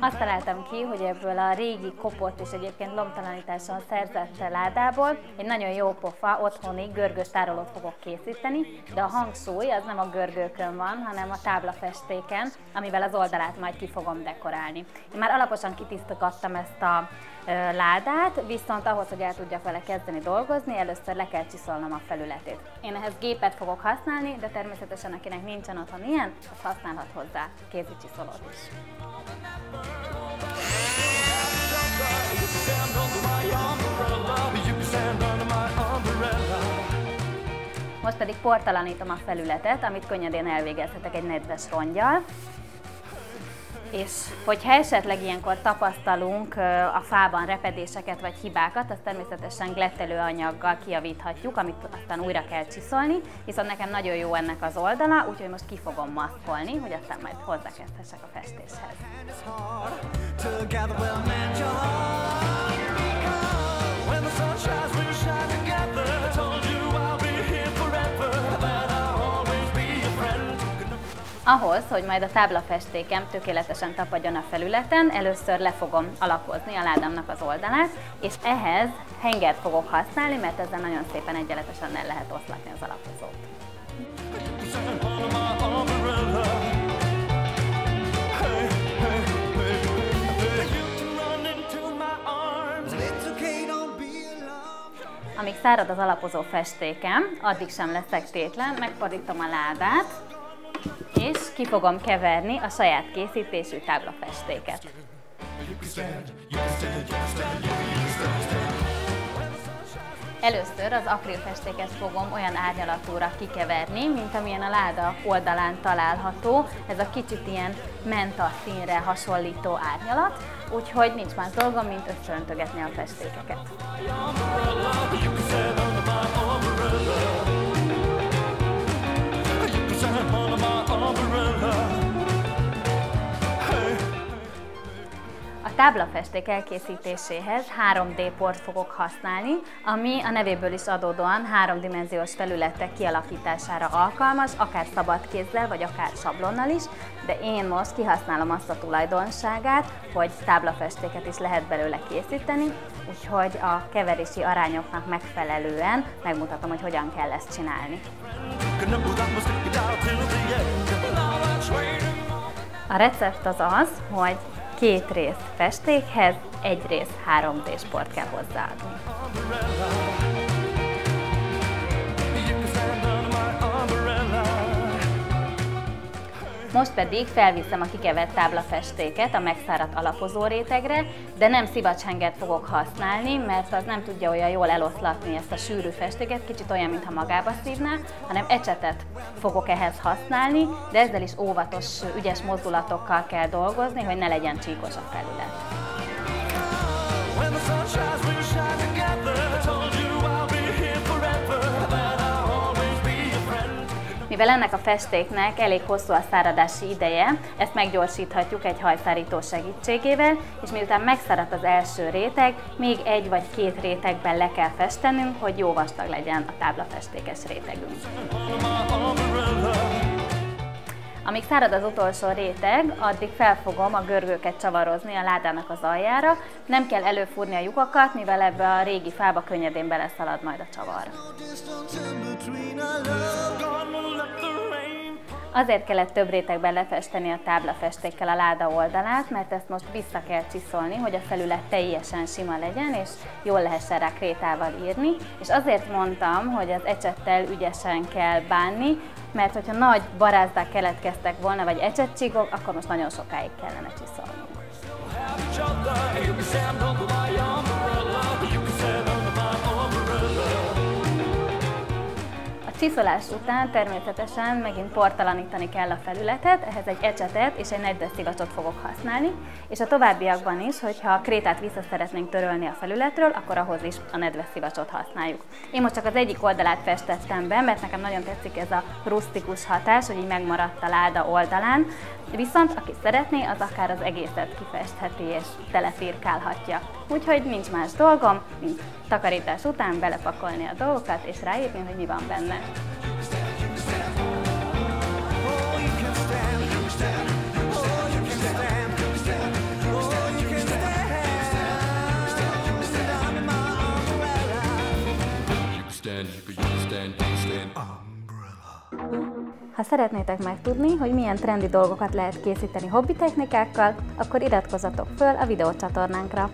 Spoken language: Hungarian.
Azt találtam ki, hogy ebből a régi kopott és egyébként lomtalanításon szerzett ládából egy nagyon jó pofa otthoni görgős tárolót fogok készíteni, de a hangsúly az nem a görgőkön van, hanem a táblafestéken, amivel az oldalát majd ki fogom dekorálni. Én már alaposan kitisztogattam ezt a ládát, viszont ahhoz, hogy el tudjak vele kezdeni dolgozni, először le kell csiszolnom a felületét. Én ehhez gépet fogok használni, de természetesen akinek nincsen otthon ilyen, az használhat hozzá kézi csiszolót is. Most pedig portalanítom a felületet, amit könnyedén elvégezhetek egy nedves ronggyal. És hogyha esetleg ilyenkor tapasztalunk a fában repedéseket vagy hibákat, azt természetesen glettelő anyaggal kijavíthatjuk, amit aztán újra kell csiszolni, viszont nekem nagyon jó ennek az oldala, úgyhogy most ki fogom maszkolni, hogy aztán majd hozzákezdhessek a festéshez. Ahhoz, hogy majd a táblafestékem tökéletesen tapadjon a felületen, először le fogom alapozni a ládámnak az oldalát, és ehhez hengert fogok használni, mert ezzel nagyon szépen egyenletesen el lehet oszlatni az alapozót. Amíg szárad az alapozó festékem, addig sem leszek tétlen, megfordítom a ládát, és ki fogom keverni a saját készítésű táblafestéket. Először az akrilfestéket fogom olyan árnyalatúra kikeverni, mint amilyen a láda oldalán található. Ez a kicsit ilyen menta színre hasonlító árnyalat, úgyhogy nincs más dolgom, mint összeöntögetni a festékeket. A táblafesték elkészítéséhez 3D port fogok használni, ami a nevéből is adódóan háromdimenziós felületek kialakítására alkalmas, akár szabad kézzel, vagy akár sablonnal is, de én most kihasználom azt a tulajdonságát, hogy táblafestéket is lehet belőle készíteni, úgyhogy a keverési arányoknak megfelelően megmutatom, hogy hogyan kell ezt csinálni. A recept az az, hogy 2 rész festékhez 1 rész 3D sport kell hozzáadni. Most pedig felviszem a kikevert táblafestéket a megszáradt alapozó rétegre, de nem szivacshengert fogok használni, mert az nem tudja olyan jól eloszlatni ezt a sűrű festéket, kicsit olyan, mintha magába szívná, hanem ecsetet fogok ehhez használni, de ezzel is óvatos, ügyes mozdulatokkal kell dolgozni, hogy ne legyen csíkos a felület. Mivel ennek a festéknek elég hosszú a száradási ideje, ezt meggyorsíthatjuk egy hajszárító segítségével, és miután megszáradt az első réteg, még 1 vagy 2 rétegben le kell festenünk, hogy jó vastag legyen a táblafestékes rétegünk. Amíg szárad az utolsó réteg, addig fel fogom a görgőket csavarozni a ládának az aljára. Nem kell előfúrni a lyukakat, mivel ebbe a régi fába könnyedén beleszalad majd a csavar. Azért kellett több rétegben lefesteni a táblafestékkel a láda oldalát, mert ezt most vissza kell csiszolni, hogy a felület teljesen sima legyen, és jól lehessen rá krétával írni. És azért mondtam, hogy az ecsettel ügyesen kell bánni, mert hogyha nagy barázdák keletkeztek volna, vagy ecsetcsíkok, akkor most nagyon sokáig kellene csiszolnunk. A csiszolás után természetesen megint portalanítani kell a felületet, ehhez egy ecsetet és egy nedves szivacsot fogok használni, és a továbbiakban is, hogyha a krétát vissza szeretnénk törölni a felületről, akkor ahhoz is a nedves szivacsot használjuk. Én most csak az egyik oldalát festettem be, mert nekem nagyon tetszik ez a rusztikus hatás, hogy így megmaradt a láda oldalán, viszont aki szeretné, az akár az egészet kifestheti és telefirkálhatja. Úgyhogy nincs más dolgom, mint takarítás után belepakolni a dolgokat és ráírni, hogy mi van benne. Ha szeretnétek megtudni, hogy milyen trendi dolgokat lehet készíteni hobbi technikákkal, akkor iratkozzatok föl a videócsatornánkra.